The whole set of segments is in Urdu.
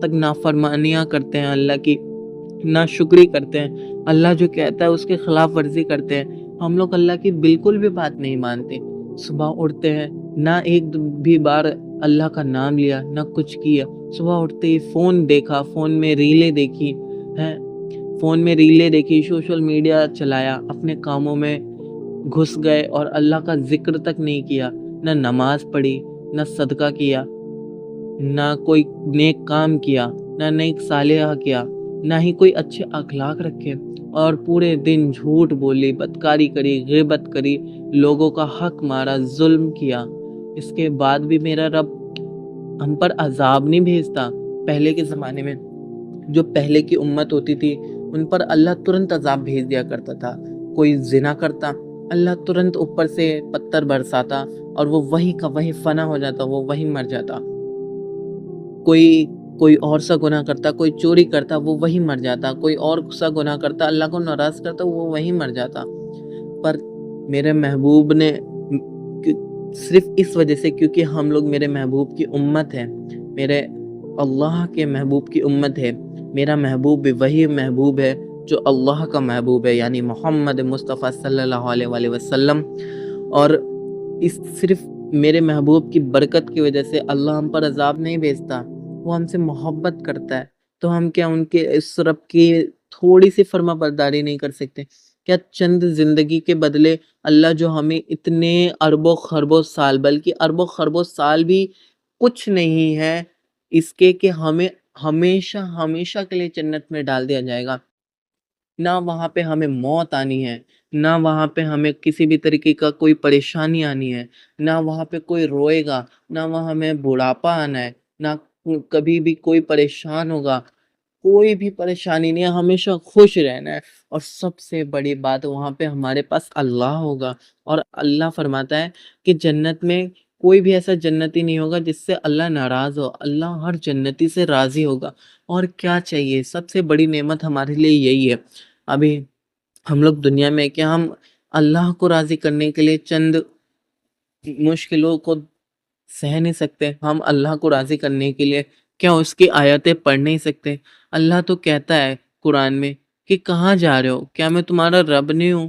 تک نافرمانیاں کرتے ہیں اللہ کی، ناشکری کرتے ہیں، اللہ جو کہتا ہے اس کے خلاف ورزی کرتے ہیں۔ ہم لوگ اللہ کی بالکل بھی بات نہیں مانتے۔ صبح اٹھتے ہیں، نہ ایک بھی بار اللہ کا نام لیا، نہ کچھ کیا۔ صبح اٹھتے ہی فون دیکھا، فون میں ریلیں دیکھی ہیں، فون میں ریلیں دیکھی، سوشل میڈیا چلایا، اپنے کاموں میں گھس گئے اور اللہ کا ذکر تک نہیں کیا، نہ نماز پڑھی، نہ صدقہ کیا، نہ کوئی نیک کام کیا، نہ نیک صالحہ کیا، نہ ہی کوئی اچھے اخلاق رکھے، اور پورے دن جھوٹ بولی، بدکاری کری، غیبت کری، لوگوں کا حق مارا، ظلم کیا۔ اس کے بعد بھی میرا رب ہم پر عذاب نہیں بھیجتا۔ پہلے کے زمانے میں جو پہلے کی امت ہوتی تھی ان پر اللہ ترنت عذاب بھیج دیا کرتا تھا۔ کوئی زنا کرتا، اللہ ترنت اوپر سے پتھر برساتا اور وہ وہیں کا وہیں فنا ہو جاتا، وہ وہیں مر جاتا۔ کوئی اور سا گناہ کرتا، کوئی چوری کرتا، وہ وہیں مر جاتا، کوئی اور سا گناہ کرتا، اللہ کو ناراض کرتا، وہ وہیں مر جاتا۔ پر میرے محبوب نے صرف اس وجہ سے، کیونکہ ہم لوگ میرے محبوب کی امت ہے، میرے اللہ کے محبوب کی امت ہے، میرا محبوب بھی وہی محبوب ہے جو اللہ کا محبوب ہے، یعنی محمد مصطفیٰ صلی اللہ علیہ وآلہ وسلم۔ اور اس صرف میرے محبوب کی برکت کی وجہ سے اللہ ہم پر عذاب نہیں بھیجتا، وہ ہم سے محبت کرتا ہے۔ تو ہم کیا ان کے اس رب کی تھوڑی سی فرما برداری نہیں کر سکتے؟ کیا چند زندگی کے بدلے اللہ جو ہمیں اتنے اربوں خربوں سال، بلکہ اربوں خربوں سال بھی کچھ نہیں ہے اس کے کہ ہمیں ہمیشہ ہمیشہ کے لیے جنت میں ڈال دیا جائے گا، نہ وہاں پہ ہمیں موت آنی ہے، نہ وہاں پہ ہمیں کسی بھی طریقے کا کوئی پریشانی آنی ہے، نہ وہاں پہ کوئی روئے گا، نہ وہاں ہمیں بڑھاپا آنا ہے، نہ کبھی بھی کوئی پریشان ہوگا، کوئی بھی پریشانی نہیں ہے، ہمیشہ خوش رہنا ہے۔ اور سب سے بڑی بات، وہاں پہ ہمارے پاس اللہ ہوگا، اور اللہ فرماتا ہے کہ جنت میں کوئی بھی ایسا جنتی نہیں ہوگا جس سے اللہ ناراض ہو، اللہ ہر جنتی سے راضی ہوگا۔ اور کیا چاہیے؟ سب سے بڑی نعمت ہمارے لیے یہی ہے۔ ابھی ہم لوگ دنیا میں کیا ہم اللہ کو راضی کرنے کے لیے چند مشکلوں کو سہ نہیں سکتے؟ ہم اللہ کو راضی کرنے کے لیے کیا اس کی آیتیں پڑھ نہیں سکتے؟ اللہ تو کہتا ہے قرآن میں کہ کہاں جا رہے ہو؟ کیا میں تمہارا رب نہیں ہوں؟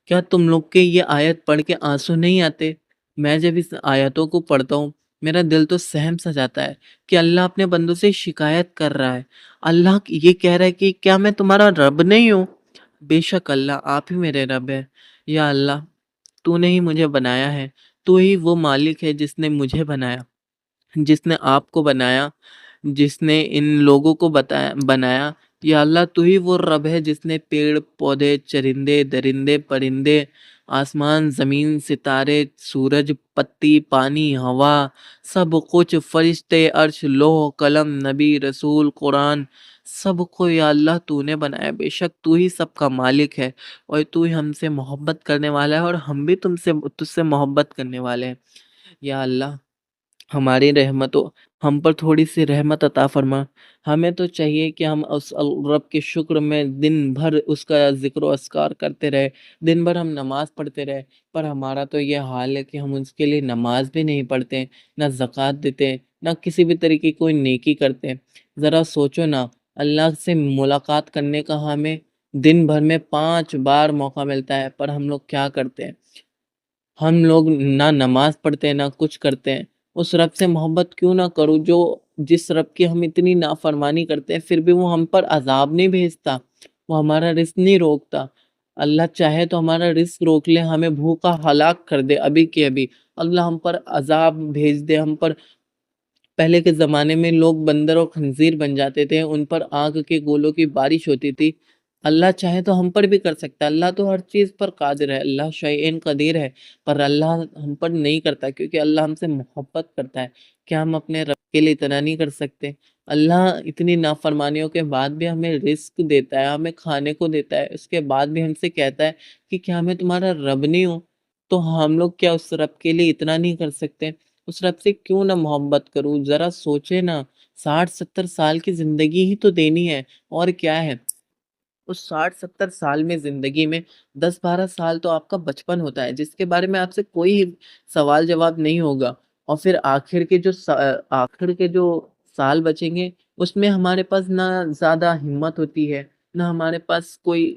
کیا تم لوگ کے یہ آیت پڑھ کے آنسو نہیں آتے؟ میں جب اس آیتوں کو پڑھتا ہوں میرا دل تو سہم سا جاتا ہے کہ اللہ اپنے بندوں سے شکایت کر رہا ہے۔ اللہ یہ کہہ رہا ہے کہ کیا میں تمہارا رب نہیں ہوں؟ بے شک اللہ آپ ہی میرے رب ہے۔ یا اللہ تو نے ہی مجھے بنایا ہے، تو ہی وہ مالک ہے جس نے مجھے بنایا، جس نے آپ کو بنایا، جس نے ان لوگوں کو بنایا۔ یا اللہ تو ہی وہ رب ہے جس نے پیڑ پودے، چرندے درندے پرندے، آسمان زمین ستارے سورج پتی پانی ہوا، سب کچھ، فرشتے عرش لوح قلم نبی رسول قرآن، سب کو یا اللہ تو نے بنایا۔ بے شک تو ہی سب کا مالک ہے، اور تو ہی ہم سے محبت کرنے والا ہے، اور ہم بھی تجھ سے محبت کرنے والے ہیں۔ یا اللہ ہماری رحمتوں، ہم پر تھوڑی سی رحمت عطا فرما۔ ہمیں تو چاہیے کہ ہم اس رب کے شکر میں دن بھر اس کا ذکر و اذکار کرتے رہے، دن بھر ہم نماز پڑھتے رہے، پر ہمارا تو یہ حال ہے کہ ہم اس کے لیے نماز بھی نہیں پڑھتے، نہ زکوٰۃ دیتے، نہ کسی بھی طریقے کی کوئی نیکی کرتے۔ ذرا سوچو نا، اللہ سے ملاقات کرنے کا ہمیں دن بھر میں 5 بار موقع ملتا ہے، پر ہم لوگ کیا کرتے ہیں؟ ہم لوگ نہ نماز پڑھتے ہیں، نہ کچھ کرتے ہیں۔ اس رب سے محبت کیوں نہ کروں جس رب کی ہم اتنی نافرمانی کرتے ہیں، پھر بھی وہ ہم پر عذاب نہیں بھیجتا، وہ ہمارا رزق نہیں روکتا۔ اللہ چاہے تو ہمارا رزق روک لے، ہمیں بھوکا ہلاک کر دے ابھی کے ابھی، اللہ ہم پر عذاب بھیج دے ہم پر۔ پہلے کے زمانے میں لوگ بندر اور خنزیر بن جاتے تھے، ان پر آگ کے گولوں کی بارش ہوتی تھی۔ اللہ چاہے تو ہم پر بھی کر سکتا ہے، اللہ تو ہر چیز پر قادر ہے، اللہ شیئن قدیر ہے، پر اللہ ہم پر نہیں کرتا کیونکہ اللہ ہم سے محبت کرتا ہے۔ کیا ہم اپنے رب کے لیے اتنا نہیں کر سکتے؟ اللہ اتنی نافرمانیوں کے بعد بھی ہمیں رزق دیتا ہے، ہمیں کھانے کو دیتا ہے، اس کے بعد بھی ہم سے کہتا ہے کہ کیا میں تمہارا رب نہیں ہوں؟ تو ہم لوگ کیا اس رب کے لیے اتنا نہیں کر سکتے؟ اس رب سے کیوں نہ محبت کروں؟ ذرا سوچے نا، 60-70 سال کی زندگی ہی تو دینی ہے، اور کیا ہے؟ اس 60-70 سال میں زندگی میں 10-12 سال تو آپ کا بچپن ہوتا ہے، جس کے بارے میں آپ سے کوئی سوال جواب نہیں ہوگا، اور پھر آخر کے جو سال بچیں گے اس میں ہمارے پاس نہ زیادہ ہمت ہوتی ہے، نہ ہمارے پاس کوئی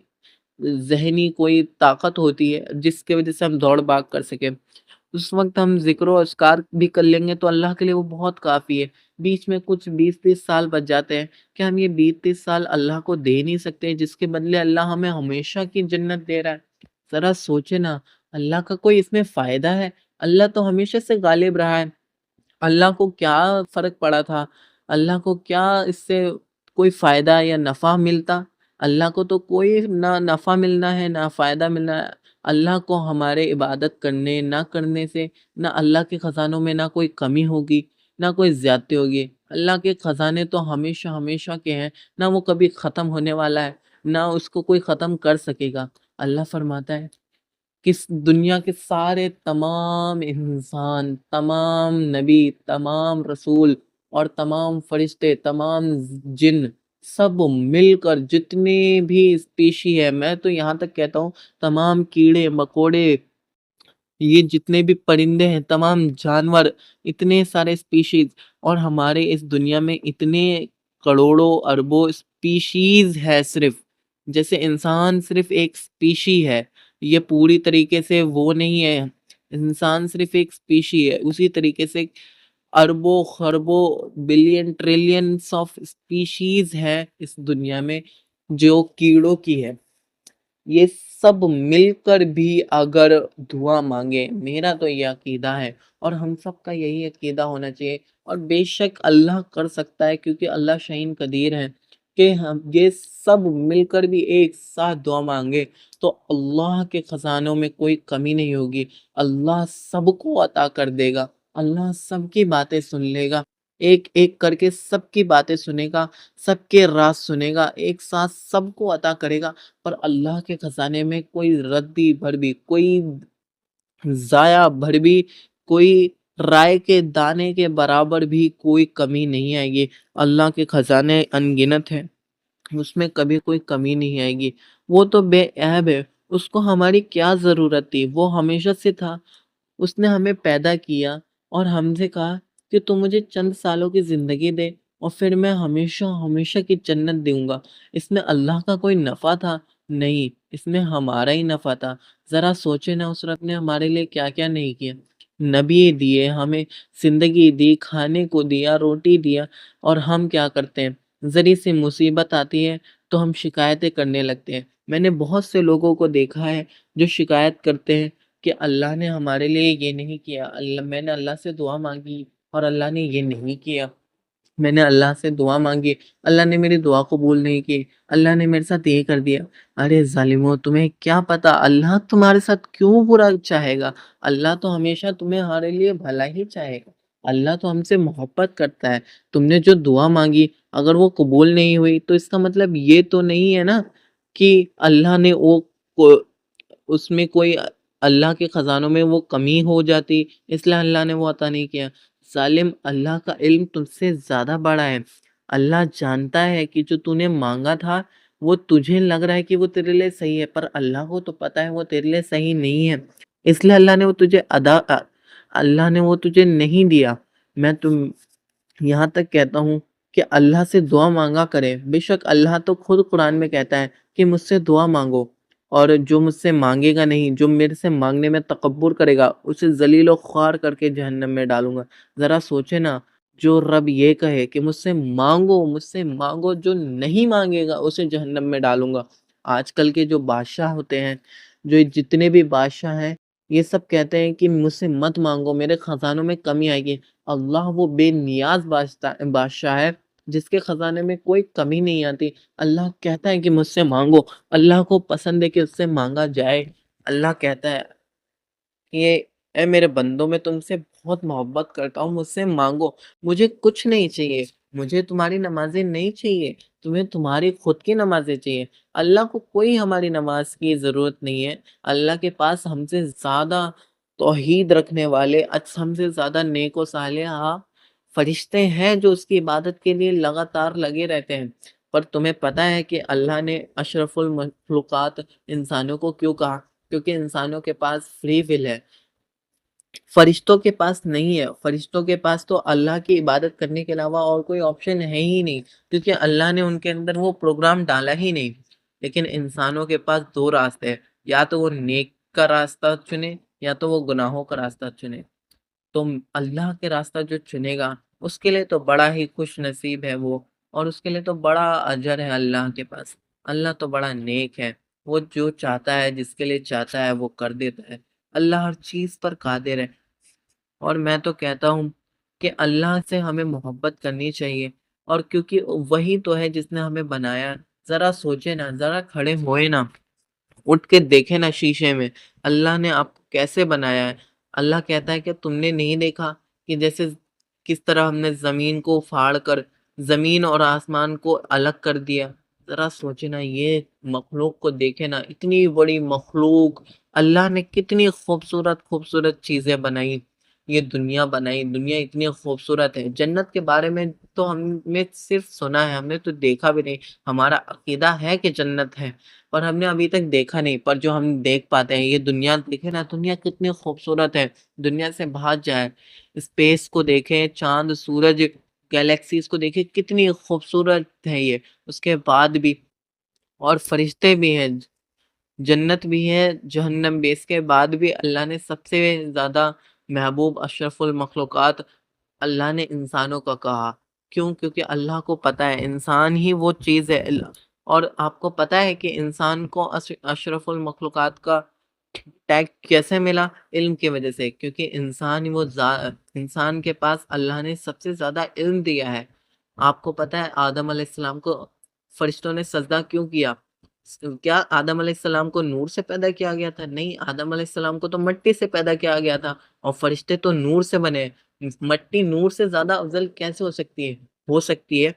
ذہنی کوئی طاقت ہوتی ہے جس کی وجہ سے ہم دوڑ بھاگ کر سکیں۔ اس وقت ہم ذکر و اذکار بھی کر لیں گے تو اللہ کے لیے وہ بہت کافی ہے۔ بیچ میں کچھ 20-30 سال بچ جاتے ہیں، کیا ہم یہ 20-30 سال اللہ کو دے نہیں سکتے جس کے بدلے اللہ ہمیں ہمیشہ کی جنت دے رہا ہے؟ ذرا سوچے نا، اللہ کا کوئی اس میں فائدہ ہے؟ اللہ تو ہمیشہ سے غالب رہا ہے۔ اللہ کو کیا فرق پڑا تھا؟ اللہ کو کیا اس سے کوئی فائدہ یا نفع ملتا؟ اللہ کو تو کوئی نہ نفع ملنا ہے نہ فائدہ ملنا ہے۔ اللہ کو ہمارے عبادت کرنے نہ کرنے سے نہ اللہ کے خزانوں میں نہ کوئی کمی ہوگی نہ کوئی زیادتی ہوگی۔ اللہ کے خزانے تو ہمیشہ ہمیشہ کے ہیں، نہ وہ کبھی ختم ہونے والا ہے نہ اس کو کوئی ختم کر سکے گا۔ اللہ فرماتا ہے کہ دنیا کے سارے تمام انسان، تمام نبی، تمام رسول اور تمام فرشتے، تمام جن، سب مل کر جتنے بھی اسپیشی ہے، میں تو یہاں تک کہتا ہوں تمام کیڑے مکوڑے، یہ جتنے بھی پرندے ہیں، تمام جانور، اتنے سارے اسپیشیز، اور ہمارے اس دنیا میں اتنے کروڑوں اربوں اسپیشیز ہے صرف، جیسے انسان صرف ایک اسپیشی ہے، یہ پوری طریقے سے وہ نہیں ہے، انسان صرف ایک اسپیشی ہے، اسی طریقے سے اربوں خربوں بلین ٹریلینس آف اسپیشیز ہے اس دنیا میں جو کیڑوں کی ہے۔ یہ سب مل کر بھی اگر دعا مانگے، میرا تو یہ عقیدہ ہے اور ہم سب کا یہی عقیدہ ہونا چاہیے، اور بے شک اللہ کر سکتا ہے کیونکہ اللہ شہین قدیر ہے، کہ ہم یہ سب مل کر بھی ایک ساتھ دعا مانگے تو اللہ کے خزانوں میں کوئی کمی نہیں ہوگی، اللہ سب کو عطا کر دے گا، اللہ سب کی باتیں سن لے گا، ایک ایک کر کے سب کی باتیں سنے گا، سب کے راز سنے گا، ایک ساتھ سب کو عطا کرے گا۔ پر اللہ کے خزانے میں کوئی ردی بھر بھی، کوئی ضائع بھر بھی، کوئی رائے کے دانے کے برابر بھی کوئی کمی نہیں آئے گی۔ اللہ کے خزانے ان گنت ہیں، اس میں کبھی کوئی کمی نہیں آئے گی، وہ تو بے عیب ہے، اس کو ہماری کیا ضرورت تھی، وہ ہمیشہ سے تھا، اس نے ہمیں پیدا کیا اور ہم سے کہا کہ تم مجھے چند سالوں کی زندگی دے اور پھر میں ہمیشہ ہمیشہ کی جنت دوں گا۔ اس میں اللہ کا کوئی نفع تھا؟ نہیں، اس میں ہمارا ہی نفع تھا۔ ذرا سوچے نا، اس رب نے ہمارے لیے کیا کیا نہیں کیا، نبی دیے ہمیں، زندگی دی، کھانے کو دیا، روٹی دیا، اور ہم کیا کرتے ہیں؟ ذری سی مصیبت آتی ہے تو ہم شکایتیں کرنے لگتے ہیں۔ میں نے بہت سے لوگوں کو دیکھا ہے جو شکایت کرتے ہیں کہ اللہ نے ہمارے لیے یہ نہیں کیا، میں نے اللہ سے دعا مانگی اور اللہ نے یہ نہیں کیا، میں نے اللہ سے دعا مانگی، اللہ نے میری دعا قبول نہیں کی، اللہ نے میرے ساتھ یہ کر دیا۔ ارے ظالمو، تمہیں کیا پتا اللہ تمہارے ساتھ کیوں برا چاہے گا؟ اللہ تو ہمیشہ تمہیں ہمارے لیے بھلا ہی چاہے گا، اللہ تو ہم سے محبت کرتا ہے۔ تم نے جو دعا مانگی اگر وہ قبول نہیں ہوئی تو اس کا مطلب یہ تو نہیں ہے نا کہ اللہ نے اس میں کوئی اللہ کے خزانوں میں وہ کمی ہو جاتی اس لیے اللہ نے وہ عطا نہیں کیا۔ ظالم، اللہ کا علم تجھ سے زیادہ بڑا ہے، اللہ جانتا ہے کہ جو تو نے مانگا تھا وہ تجھے لگ رہا ہے کہ وہ تیرے لیے صحیح ہے، پر اللہ کو تو پتا ہے وہ تیرے لیے صحیح نہیں ہے، اس لیے اللہ نے وہ تجھے نہیں دیا۔ میں تم یہاں تک کہتا ہوں کہ اللہ سے دعا مانگا کرے، بے شک اللہ تو خود قرآن میں کہتا ہے کہ مجھ سے دعا مانگو، اور جو مجھ سے مانگے گا نہیں، جو میرے سے مانگنے میں تکبر کرے گا، اسے ذلیل و خوار کر کے جہنم میں ڈالوں گا۔ ذرا سوچے نا، جو رب یہ کہے کہ مجھ سے مانگو، مجھ سے مانگو، جو نہیں مانگے گا اسے جہنم میں ڈالوں گا۔ آج کل کے جو بادشاہ ہوتے ہیں، جو جتنے بھی بادشاہ ہیں، یہ سب کہتے ہیں کہ مجھ سے مت مانگو، میرے خزانوں میں کمی آئے گی۔ اللہ وہ بے نیاز بادشاہ ہے جس کے خزانے میں کوئی کمی نہیں آتی۔ اللہ کہتا ہے کہ مجھ سے مانگو، اللہ کو پسند ہے کہ اس سے مانگا جائے۔ اللہ کہتا ہے کہ اے میرے بندوں، میں تم سے بہت محبت کرتا ہوں، مجھ سے مانگو، مجھے کچھ نہیں چاہیے، مجھے تمہاری نمازیں نہیں چاہیے، تمہیں تمہاری خود کی نمازیں چاہیے۔ اللہ کو کوئی ہماری نماز کی ضرورت نہیں ہے، اللہ کے پاس ہم سے زیادہ توحید رکھنے والے، ہم سے زیادہ نیک و صالح فرشتے ہیں جو اس کی عبادت کے لیے لگاتار لگے رہتے ہیں۔ پر تمہیں پتہ ہے کہ اللہ نے اشرف المخلوقات انسانوں کو کیوں کہا؟ کیونکہ انسانوں کے پاس فری ول ہے، فرشتوں کے پاس نہیں ہے، فرشتوں کے پاس تو اللہ کی عبادت کرنے کے علاوہ اور کوئی آپشن ہے ہی نہیں، کیونکہ اللہ نے ان کے اندر وہ پروگرام ڈالا ہی نہیں۔ لیکن انسانوں کے پاس دو راستے ہیں، یا تو وہ نیک کا راستہ چنے یا تو وہ گناہوں کا راستہ چنے۔ تو اللہ کے راستہ جو چنے گا اس کے لیے تو بڑا ہی خوش نصیب ہے وہ، اور اس کے لیے تو بڑا اجر ہے اللہ کے پاس۔ اللہ تو بڑا نیک ہے، وہ جو چاہتا ہے جس کے لیے چاہتا ہے وہ کر دیتا ہے۔ اللہ ہر چیز پر قادر ہے، اور میں تو کہتا ہوں کہ اللہ سے ہمیں محبت کرنی چاہیے، اور کیونکہ وہی تو ہے جس نے ہمیں بنایا۔ ذرا سوچے نا، ذرا کھڑے ہوئے نا، اٹھ کے دیکھے نا شیشے میں، اللہ نے آپ کو کیسے بنایا ہے۔ اللہ کہتا ہے کہ تم نے نہیں دیکھا کہ جیسے کس طرح ہم نے زمین کو پھاڑ کر زمین اور آسمان کو الگ کر دیا۔ ذرا سوچے نا، یہ مخلوق کو دیکھے نا، اتنی بڑی مخلوق، اللہ نے کتنی خوبصورت خوبصورت چیزیں بنائی، یہ دنیا بنائی، دنیا اتنی خوبصورت ہے۔ جنت کے بارے میں تو ہم نے صرف سنا ہے، ہم نے تو دیکھا بھی نہیں۔ ہمارا عقیدہ ہے کہ جنت ہے، اور ہم نے ابھی تک دیکھا نہیں، پر جو ہم دیکھ پاتے ہیں، یہ دنیا دیکھے نا، دنیا کتنی خوبصورت ہے۔ دنیا سے بھاگ جائے، اسپیس کو دیکھیں، چاند، سورج، گیلیکسیز کو دیکھیں، کتنی خوبصورت ہے یہ۔ اس کے بعد بھی اور فرشتے بھی ہیں، جنت بھی ہے، جہنم بھی۔ اس کے بعد بھی اللہ نے سب سے زیادہ محبوب اشرف المخلوقات اللہ نے انسانوں کا کہا۔ کیوں؟ کیونکہ اللہ کو پتہ ہے انسان ہی وہ چیز ہے۔ اور آپ کو پتہ ہے کہ انسان کو اشرف المخلوقات کا ٹیگ کیسے ملا؟ علم کی وجہ سے، کیونکہ انسان انسان کے پاس اللہ نے سب سے زیادہ علم دیا ہے۔ آپ کو پتہ ہے آدم علیہ السلام کو فرشتوں نے سجدہ کیوں کیا؟ کیا آدم علیہ السلام کو نور سے پیدا کیا گیا تھا؟ نہیں، آدم علیہ السلام کو تو مٹی سے پیدا کیا گیا تھا، اور فرشتے تو نور سے بنے۔ مٹی نور سے زیادہ افضل کیسے ہو سکتی ہے؟ ہو سکتی ہے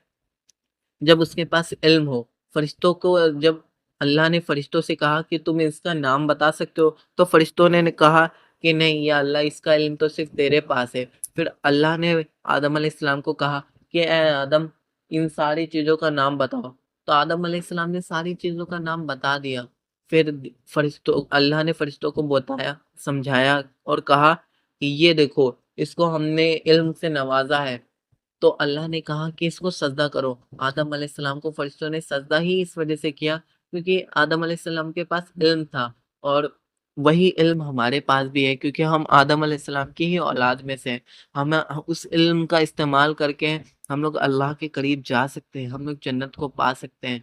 جب اس کے پاس علم ہو۔ فرشتوں کو جب اللہ نے فرشتوں سے کہا کہ تم اس کا نام بتا سکتے ہو، تو فرشتوں نے کہا کہ نہیں یا اللہ، اس کا علم تو صرف تیرے پاس ہے۔ پھر اللہ نے آدم علیہ السلام کو کہا کہ اے آدم، ان ساری چیزوں کا نام بتاؤ۔ تو آدم علیہ السلام نے ساری چیزوں کا نام بتا دیا۔ پھر اللہ نے فرشتوں کو بتایا، سمجھایا، اور کہا کہ یہ دیکھو، اس کو ہم نے علم سے نوازا ہے۔ تو اللہ نے کہا کہ اس کو سجدہ کرو۔ آدم علیہ السلام کو فرشتوں نے سجدہ ہی اس وجہ سے کیا کیونکہ آدم علیہ السلام کے پاس علم تھا، اور وہی علم ہمارے پاس بھی ہے، کیونکہ ہم آدم علیہ السلام کی ہی اولاد میں سے ہیں۔ ہم اس علم کا استعمال کر کے ہم لوگ اللہ کے قریب جا سکتے ہیں، ہم لوگ جنت کو پا سکتے ہیں۔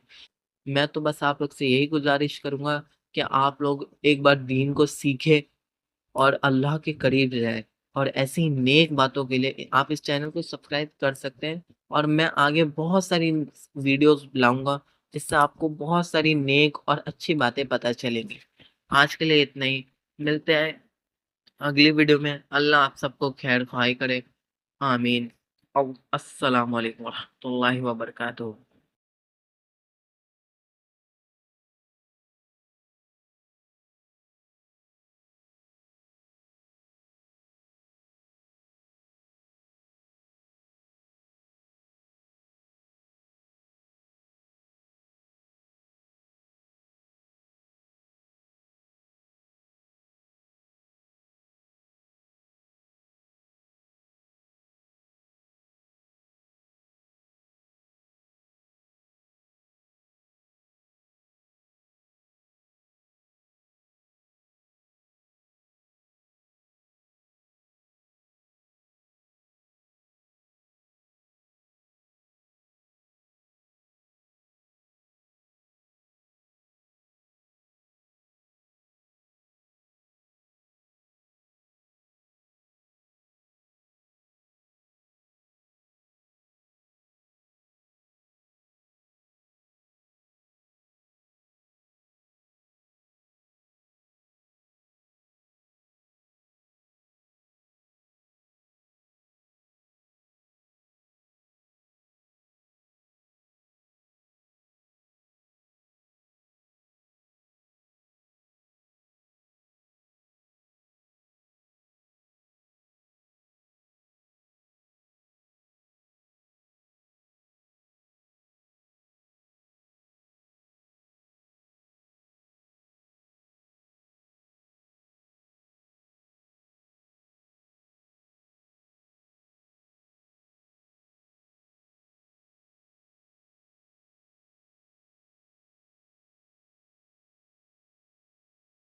میں تو بس آپ لوگ سے یہی گزارش کروں گا کہ آپ لوگ ایک بار دین کو سیکھیں اور اللہ کے قریب جائے، اور ایسی نیک باتوں کے لیے آپ اس چینل کو سبسکرائب کر سکتے ہیں، اور میں آگے بہت ساری ویڈیوز لاؤں گا جس سے آپ کو بہت ساری نیک اور اچھی باتیں پتہ چلیں گی۔ آج کے لیے اتنا ہی، ملتے ہیں اگلی ویڈیو میں۔ اللہ آپ سب کو خیر خواہی کرے، آمین۔ السلام علیکم ورحمۃ اللہ وبرکاتہ۔